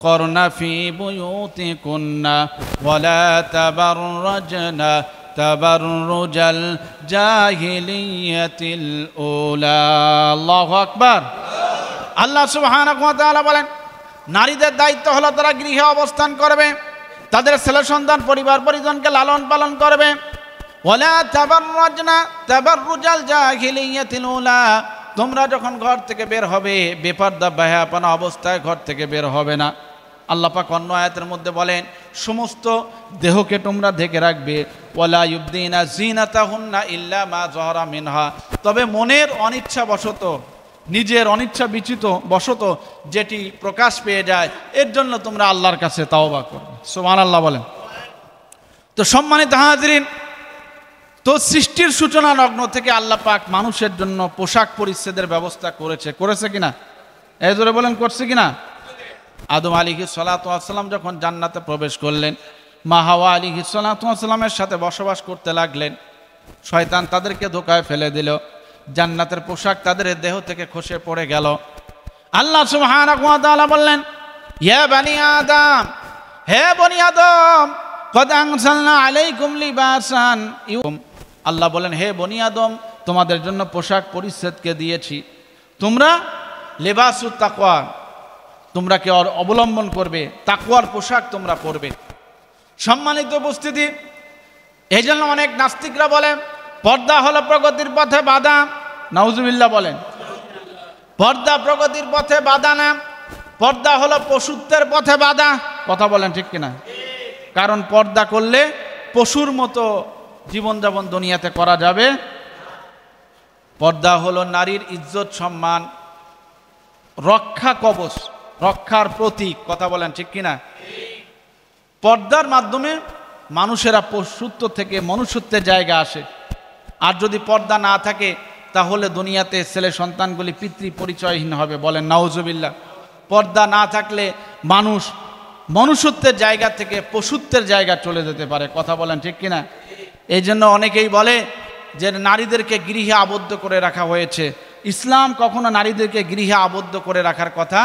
قرن في بيوتكن ولا تبرجن تبرج الجاهلية الأولى الله أكبر আল্লাহ সুবহানাহু ওয়া তাআলা বলেন নারীদের দায়িত্ব হলো তারা গৃহে অবস্থান করবে, তাদের ছেলে সন্তান পরিবার পরিজনকে লালন পালন করবে। ওয়ালা তাবাররাজনা তাবাররুজাল জাহিলিয়াতিল উলা, তোমরা যখন ঘর থেকে বের হবে বেপরদা বেহায়াপনা অবস্থায় ঘর থেকে বের হবে না। আল্লাহ পাক অন্য আয়াতের মধ্যে বলেন সমস্ত দেহকে তোমরা ঢেকে রাখবে। ওয়ালা ইউবদিনা জিনাতাহুন্না ইল্লা মা যাহারা মিনহা, তবে মনের অনিচ্ছা বশত, নিজের অনিচ্ছা বিচিত বশত যেটি প্রকাশ পেয়ে যায় এর জন্য তোমরা আল্লাহর কাছে তাওবা করবে। সুবহানাল্লাহ বলেন। তো সম্মানিত হাজিরিন, তো সৃষ্টির সূচনা লগ্ন থেকে আল্লাহ পাক মানুষের জন্য পোশাক পরিচ্ছেদের ব্যবস্থা করেছে কিনা? এই জোরে বলেন, করছে কিনা? আদম আলাইহিস সালাতু ওয়াস সালাম যখন জান্নাতে প্রবেশ করলেন, মা হাওয়া আলাইহিস সালাতু ওয়াস সালামের সাথে বসবাস করতে লাগলেন। শয়তান তাদেরকে ধোঁকায় ফেলে দিল, জান্নাতের পোশাক তাদের দেহ থেকে খসে পড়ে গেল। আল্লাহ সুবহানাহু ওয়া তাআলা বললেন, ইয়া বনি আদম, হে বনি আদম, কদ আনজালনা আলাইকুম লিবাসান। আল্লাহ বলেন, হে বনি আদম, তোমাদের জন্য পোশাক পরিচ্ছেদকে দিয়েছি, তোমরা লিবাসুত তাকওয়া, তোমরা কে অবলম্বন করবে, তাকওয়ার পোশাক তোমরা পরবে। সম্মানিত উপস্থিতি, এই জন্য অনেক নাস্তিকরা বলে পর্দা হলো প্রগতির পথে বাধা। নাউজুবিল্লাহ বলেন। পর্দা প্রগতির পথে বাধা না, পর্দা হলো পশুত্বের পথে বাধা। কথা বলেন ঠিক কিনা? কারণ পর্দা করলে পশুর মতো জীবনযাপন দুনিয়াতে করা যাবে। পর্দা হলো নারীর ইজ্জত সম্মান রক্ষা কবচ, রক্ষার প্রতীক। কথা বলেন ঠিক কিনা? পর্দার মাধ্যমে মানুষেরা পশুত্ব থেকে মনুষ্যত্বের জায়গা আসে। আর যদি পর্দা না থাকে তাহলে দুনিয়াতে ছেলে সন্তানগুলি পিতৃ পরিচয়হীন হবে। বলেন নাউজুবিল্লাহ। পর্দা না থাকলে মানুষ মনুষ্যত্বের জায়গা থেকে পশুত্বের জায়গা চলে যেতে পারে। কথা বলেন ঠিক কিনা? এই জন্য অনেকেই বলে যে নারীদেরকে গৃহে আবদ্ধ করে রাখা হয়েছে। ইসলাম কখনো নারীদেরকে গৃহে আবদ্ধ করে রাখার কথা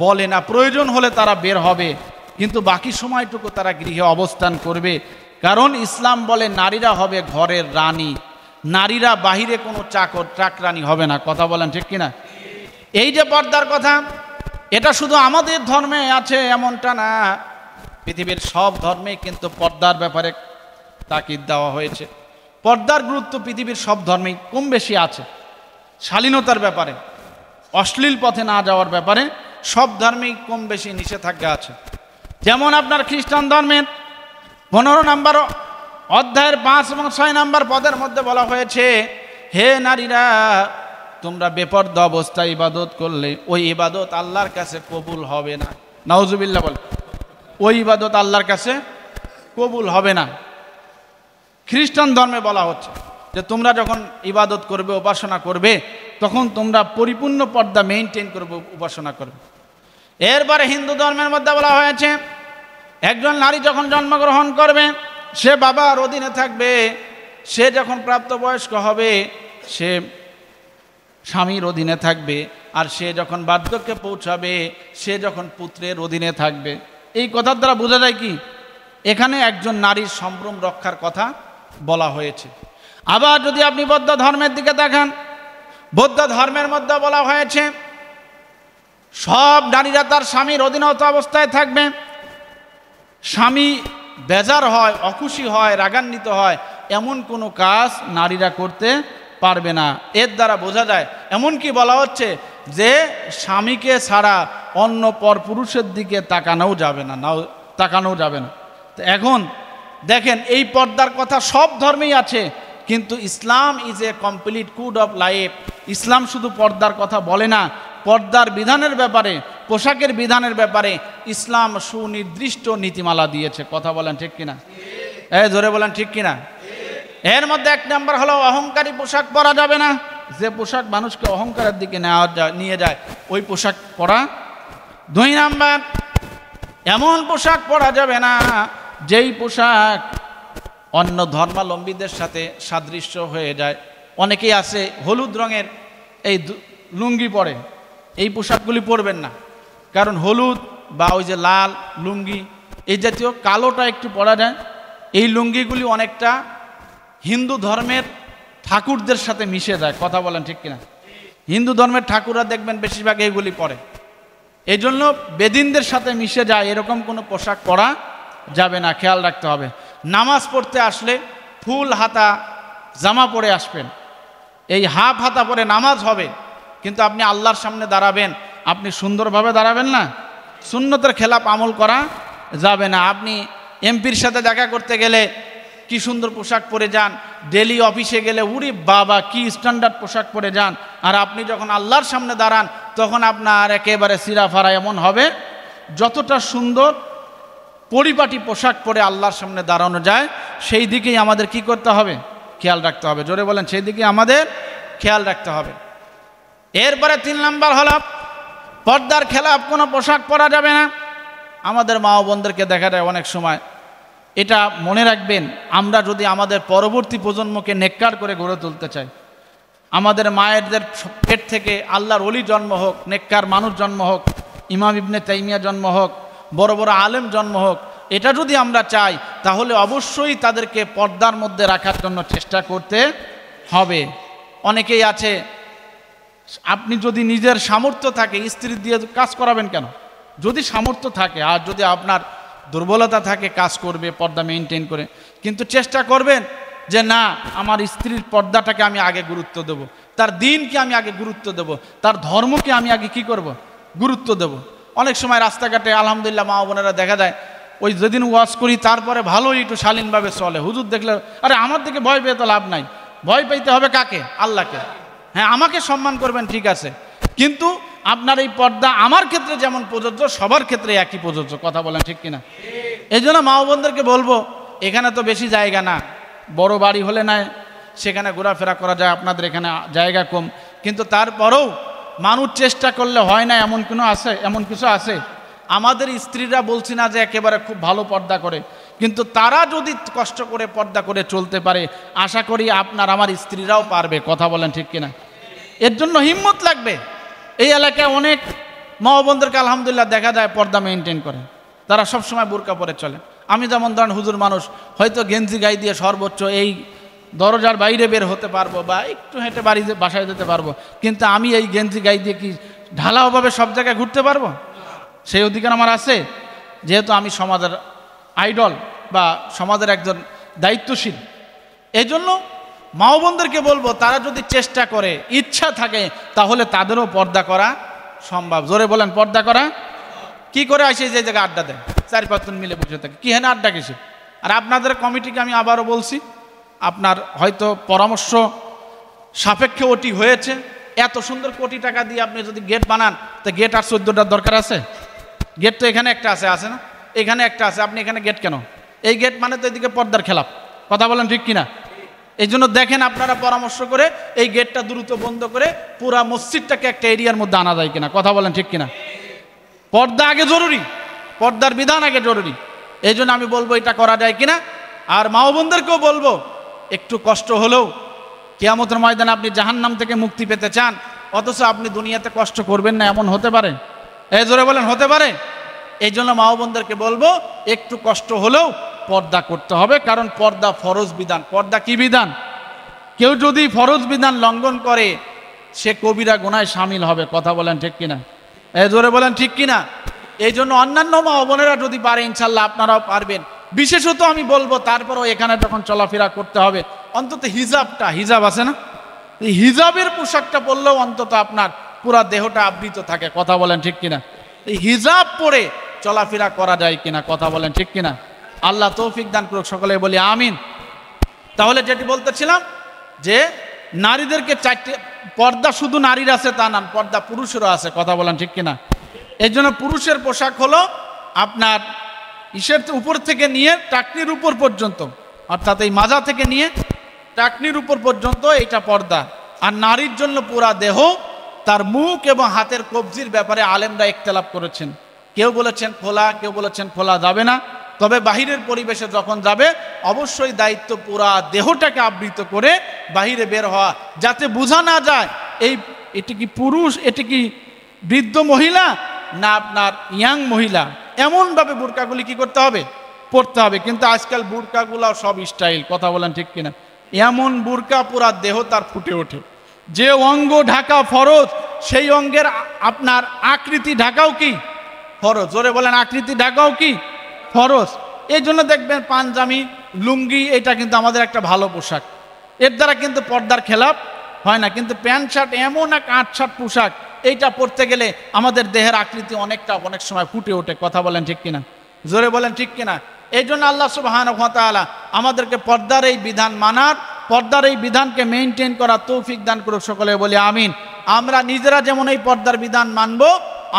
বলে না। প্রয়োজন হলে তারা বের হবে, কিন্তু বাকি সময়টুকু তারা গৃহে অবস্থান করবে। কারণ ইসলাম বলে নারীরা হবে ঘরের রানী, নারীরা বাহিরে কোনো চাকরানি হবে না। কথা বলেন ঠিক কিনা? এই যে পর্দার কথা, এটা শুধু আমাদের ধর্মে আছে এমনটা না, পৃথিবীর সব ধর্মে কিন্তু পর্দার ব্যাপারে তাকিদ দেওয়া হয়েছে। পর্দার গুরুত্ব পৃথিবীর সব ধর্মেই কম বেশি আছে। শালীনতার ব্যাপারে, অশ্লীল পথে না যাওয়ার ব্যাপারে সব ধর্মেই কম বেশি নিষেধাজ্ঞা আছে। যেমন আপনার খ্রিস্টান ধর্মের 15 নম্বর অধ্যায়ের 5 এবং 6 নম্বর পদের মধ্যে বলা হয়েছে, হে নারীরা, তোমরা বেপর্দা অবস্থায় ইবাদত করলে ওই ইবাদত আল্লাহর কাছে কবুল হবে না। নাউজুবিল্লাহ বল। ওই ইবাদত আল্লাহর কাছে কবুল হবে না। খ্রিস্টান ধর্মে বলা হচ্ছে যে তোমরা যখন ইবাদত করবে, উপাসনা করবে, তখন তোমরা পরিপূর্ণ পর্দা মেইনটেইন করবে, উপাসনা করবে। এরপরে হিন্দু ধর্মের মধ্যে বলা হয়েছে একজন নারী যখন জন্মগ্রহণ করবে সে বাবার অধীনে থাকবে, সে যখন প্রাপ্তবয়স্ক হবে সে স্বামীর অধীনে থাকবে, আর সে যখন বার্ধক্যে পৌঁছাবে সে যখন পুত্রের অধীনে থাকবে। এই কথার দ্বারা বোঝা যায় কি এখানে একজন নারীর সম্ভ্রম রক্ষার কথা বলা হয়েছে। আবার যদি আপনি বৌদ্ধ ধর্মের দিকে দেখান, বৌদ্ধ ধর্মের মধ্যে বলা হয়েছে সব নারীরা তার স্বামীর অধীনস্থ অবস্থায় থাকবে। স্বামী বেজার হয়, অখুশি হয়, রাগান্বিত হয়, এমন কোনো কাজ নারীরা করতে পারবে না। এর দ্বারা বোঝা যায়, এমনকি বলা হচ্ছে যে স্বামীকে ছাড়া অন্য পর পুরুষের দিকে তাকানোও যাবে না। তো এখন দেখেন, এই পর্দার কথা সব ধর্মেই আছে, কিন্তু Islam is a complete code of life. Islam শুধু পর্দার কথা বলে না, পর্দার বিধানের ব্যাপারে, পোশাকের বিধানের ব্যাপারে ইসলাম সুনির্দিষ্ট নীতিমালা দিয়েছে। কথা বলেন ঠিক কিনা? জোরে বলেন ঠিক কিনা? এর মধ্যে 1 নম্বর হলো অহংকারী পোশাক পরা যাবে না। যে পোশাক মানুষকে অহংকারের দিকে নিয়ে যায় ওই পোশাক পরা। 2 নম্বর, এমন পোশাক পরা যাবে না যেই পোশাক অন্য ধর্মাবলম্বীদের সাথে সাদৃশ্য হয়ে যায়। অনেকেই আছে হলুদ রঙের এই লুঙ্গি পরে, এই পোশাকগুলি পরবেন না, কারণ হলুদ বা ওই যে লাল লুঙ্গি এই জাতীয় কালোটা একটু পরা যায়। এই লুঙ্গিগুলি অনেকটা হিন্দু ধর্মের ঠাকুরদের সাথে মিশে যায়, কথা বলেন ঠিক কিনা? হিন্দু ধর্মের ঠাকুররা দেখবেন বেশিরভাগ এইগুলি পরে, এই জন্য বেদিনদের সাথে মিশে যায় এরকম কোনো পোশাক পরা যাবে না, খেয়াল রাখতে হবে। নামাজ পড়তে আসলে ফুল হাতা জামা পরে আসবেন, এই হাফ হাতা পরে নামাজ হবে, কিন্তু আপনি আল্লাহর সামনে দাঁড়াবেন, আপনি সুন্দরভাবে দাঁড়াবেন না, সুন্নতের খেলাপ আমল করা যাবে না। আপনি এমপির সাথে দেখা করতে গেলে কি সুন্দর পোশাক পরে যান, ডেলি অফিসে গেলে উরি বাবা কি স্ট্যান্ডার্ড পোশাক পরে যান, আর আপনি যখন আল্লাহর সামনে দাঁড়ান তখন আপনার একেবারে সিরাফারা এমন হবে। যতটা সুন্দর পরিপাটি পোশাক পরে আল্লাহর সামনে দাঁড়ানো যায় সেই দিকেই আমাদের কি করতে হবে, খেয়াল রাখতে হবে। জোরে বলেন, সেই দিকে আমাদের খেয়াল রাখতে হবে। এরপরে 3 নাম্বার হলো পর্দার খেলাফ কোনো পোশাক পরা যাবে না। আমাদের মা ও বোনদেরকে দেখা যায় অনেক সময়, এটা মনে রাখবেন, আমরা যদি আমাদের পরবর্তী প্রজন্মকে নেককার করে গড়ে তুলতে চাই, আমাদের মায়েরদের পেট থেকে আল্লাহর ওলি জন্ম হোক, নেককার মানুষ জন্ম হোক, ইমাম ইবনে তাইমিয়া জন্ম হোক, বড় বড় আলেম জন্ম হোক, এটা যদি আমরা চাই তাহলে অবশ্যই তাদেরকে পর্দার মধ্যে রাখার জন্য চেষ্টা করতে হবে। অনেকেই আছে, আপনি যদি নিজের সামর্থ্য থাকে স্ত্রী দিয়ে কাজ করাবেন কেন? যদি সামর্থ্য থাকে, আর যদি আপনার দুর্বলতা থাকে কাজ করবে পর্দা মেনটেন করে, কিন্তু চেষ্টা করবেন যে না আমার স্ত্রীর পর্দাটাকে আমি আগে গুরুত্ব দেব, তার দিনকে আমি আগে গুরুত্ব দেব, তার ধর্মকে আমি আগে কি করব, গুরুত্ব দেব। অনেক সময় রাস্তাঘাটে আলহামদুলিল্লাহ মা বোনেরা দেখা যায় ওই যেদিন ওয়াজ করি তারপরে ভালোই একটু শালীনভাবে চলে, হুজুর দেখলে আরে আমার দিকে ভয় পেয়ে তো লাভ নাই, ভয় পেতে হবে কাকে? আল্লাহকে। হ্যাঁ আমাকে সম্মান করবেন ঠিক আছে, কিন্তু আপনার এই পর্দা আমার ক্ষেত্রে যেমন প্রযোজ্য সবার ক্ষেত্রে একই প্রযোজ্য, কথা বলেন ঠিক কিনা? এই জন্য মা বোনদেরকে বলবো, এখানে তো বেশি জায়গা না, বড় বাড়ি হলে না সেখানে ঘোরাফেরা করা যায়, আপনাদের এখানে জায়গা কম, কিন্তু তারপরেও মানুষ চেষ্টা করলে হয় না এমন কিছু আছে। আমাদের স্ত্রীরা বলছি না যে একেবারে খুব ভালো পর্দা করে, কিন্তু তারা যদি কষ্ট করে পর্দা করে চলতে পারে, আশা করি আপনার আমার স্ত্রীরাও পারবে, কথা বলেন ঠিক কিনা? এর জন্য হিম্মত লাগবে। এই এলাকায় অনেক মা বোনদেরকে আলহামদুলিল্লাহ দেখা যায় পর্দা মেনটেন করে, তারা সবসময় বোরকা পরে চলে। আমি যেমন ধরেন হুজুর মানুষ, হয়তো গেঞ্জি গায়ে দিয়ে সর্বোচ্চ এই দরজার বাইরে বের হতে পারবো বা একটু হেঁটে বাসায় যেতে পারবো, কিন্তু আমি এই গেঞ্জি গায়ে দিয়ে কি ঢালাওভাবে সব জায়গায় ঘুরতে পারবো? সেই অধিকার আমার আছে? যেহেতু আমি সমাজের আইডল বা সমাজের একজন দায়িত্বশীল, এই জন্য মা বোনদেরকে বলবো তারা যদি চেষ্টা করে, ইচ্ছা থাকে, তাহলে তাদেরও পর্দা করা সম্ভব। জোরে বলেন, পর্দা করা কি করে আসে? যে জায়গায় আড্ডা দেয় 4-5 মিলে বসে থাকে, কি হেন আড্ডা কিসে? আর আপনাদের কমিটিকে আমি আবারও বলছি, আপনার হয়তো পরামর্শ সাপেক্ষে ওটি হয়েছে, এত সুন্দর কোটি টাকা দিয়ে আপনি যদি গেট বানান, তো গেট আর 14টার দরকার আছে? গেট তো এখানে একটা আছে না? এখানে একটা আছে, আপনি এখানে গেট কেন? এই গেট মানে তো এদিকে পর্দার খেলাপ, কথা বলেন ঠিক কিনা? এই জন্য দেখেন আপনারা পরামর্শ করে এই গেটটা দ্রুত বন্ধ করে পুরা মসজিদটাকে একটা এরিয়ার মধ্যে আনা যায় কিনা, কথা বলেন ঠিক কিনা? পর্দা আগে জরুরি, পর্দার বিধান আগে জরুরি। এই জন্য আমি বলবো এটা করা যায় কিনা। আর মা বোনদেরকেও বলবো, একটু কষ্ট হলেও কিয়ামতের ময়দানে আপনি জাহান্নাম থেকে মুক্তি পেতে চান, অথচ আপনি দুনিয়াতে কষ্ট করবেন না, এমন হতে পারে? এই জোরে বলেন, হতে পারে? এই জন্য মা বোনদেরকে বলবো একটু কষ্ট হলেও পর্দা করতে হবে, কারণ পর্দা ফরজ বিধান। পর্দা কি বিধান? কেউ যদি ফরজ বিধান লঙ্ঘন করে সে কবিরা গুনায় শামিল হবে, কথা বলেন ঠিক কিনা? এই জোরে বলেন ঠিক কিনা? এই জন্য অন্যান্য মা বোনেরা যদি পারে ইনশাল্লাহ আপনারাও পারবেন। বিশেষত আমি বলবো তারপরও এখানে যখন চলাফেরা করতে হবে অন্তত হিজাব আছে না, এই হিজাবের পোশাকটা পরলেও অন্তত আপনার পুরা দেহটা আবৃত থাকে, কথা বলেন ঠিক কিনা? এই হিজাব পরে চলাফেরা করা যায় কিনা, কথা বলেন ঠিক কিনা? আল্লাহ তৌফিক দান করুক, সকলে বলি আমিন। তাহলে যেটি বলতেছিলাম যে নারীদেরকে 4টে পর্দা, শুধু নারীর আছে তা না, পর্দা পুরুষেরও আছে, কথা বলেন ঠিক কিনা? এই জন্য পুরুষের পোশাক হলো আপনার ইসের উপর থেকে নিয়ে টাকনির উপর পর্যন্ত, অর্থাৎ এই মাজা থেকে নিয়ে টাকনির উপর পর্যন্ত এটা পর্দা। আর নারীর জন্য পুরা দেহ, তার মুখ এবং হাতের কবজির ব্যাপারে আলেমরা ইখতিলাফ করেছেন। কেউ বলেছেন খোলা, কেউ বলেছেন খোলা যাবে না, তবে বাহিরের পরিবেশে যখন যাবে অবশ্যই দায়িত্ব পুরা দেহটাকে আবৃত করে বাহিরে বের হওয়া, যাতে বোঝা না যায় এটি কি পুরুষ, এটি কি বৃদ্ধ মহিলা না আপনার ইয়াং মহিলা, এমনভাবে বুরকাগুলি কি করতে হবে, পড়তে হবে। কিন্তু আজকাল বুরকাগুলো সব স্টাইল, কথা বলেন ঠিক কিনা? এমন বুরকা পুরা দেহ তার ফুটে ওঠে। যে অঙ্গ ঢাকা ফরজ, সেই অঙ্গের আপনার আকৃতি ঢাকাও কি ফরজ। জোরে বলেন, আকৃতি ঢাকাও কি ফরজ। এই জন্য দেখবেন পাঞ্জাবি, লুঙ্গি, এটা কিন্তু আমাদের একটা ভালো পোশাক, এর দ্বারা কিন্তু পর্দার খেলাপ হয় না। কিন্তু প্যান্ট শার্ট এমন এক আটশাট পোশাক, এইটা পরতে গেলে আমাদের দেহের আকৃতি অনেক সময় ফুটে ওঠে, কথা বলেন ঠিক কিনা? জোরে বলেন ঠিক কিনা? এই জন্য আল্লাহ সুবহানাহু ওয়া তাআলা আমাদেরকে পর্দার এই বিধান মানার, পর্দার এই বিধানকে মেনটেন করা তৌফিক দান করুক, সকলে বলি আমিন। আমরা নিজেরা যেমন এই পর্দার বিধান মানব,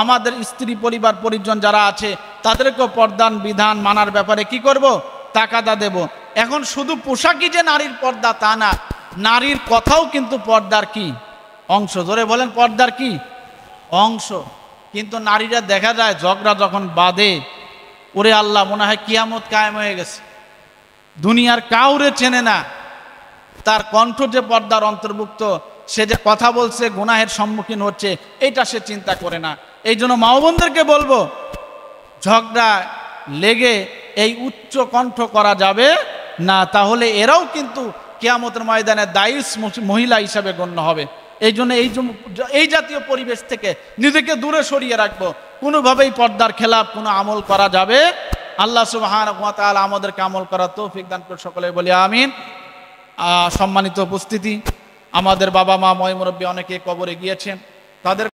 আমাদের স্ত্রী পরিবার পরিজন যারা আছে তাদেরকেও পর্দার বিধান মানার ব্যাপারে কি করব, তাকাদা দেব। এখন শুধু পোশাকই যে নারীর পর্দা তা না, নারীর কথাও কিন্তু পর্দার কি অংশ। জোরে বলেন, পর্দার কি অংশ। কিন্তু নারীরা দেখা যায় ঝগড়া যখন বাঁধে, ওরে আল্লাহ, মনে হয় কিয়ামত কায়েম হয়ে গেছে, দুনিয়ার কাউরে চেনে না। তার কণ্ঠ যে পর্দার অন্তর্ভুক্ত, সে যে কথা বলছে, গুনাহের সম্মুখীন হচ্ছে, এইটা সে চিন্তা করে না। এই জন্য মা বোনদেরকে বলবো, ঝগড়া লেগে এই উচ্চ কণ্ঠ করা যাবে না, তাহলে এরাও কিন্তু কিয়ামতের ময়দানে দায়ুস মহিলা হিসাবে গণ্য হবে। এই জন্য এই জাতীয় পরিবেশ থেকে নিজেকে দূরে সরিয়ে রাখবো। কোনোভাবেই পর্দার খেলাফ কোনো আমল করা যাবে। আল্লাহ সুবহানাহু ওয়া তাআলা আমাদেরকে আমল করার তৌফিক দান করে, সকলে বলি আমিন। সম্মানিত উপস্থিতি, আমাদের বাবা মা, ময় মুরব্বী অনেকে কবরে গিয়েছেন, তাদের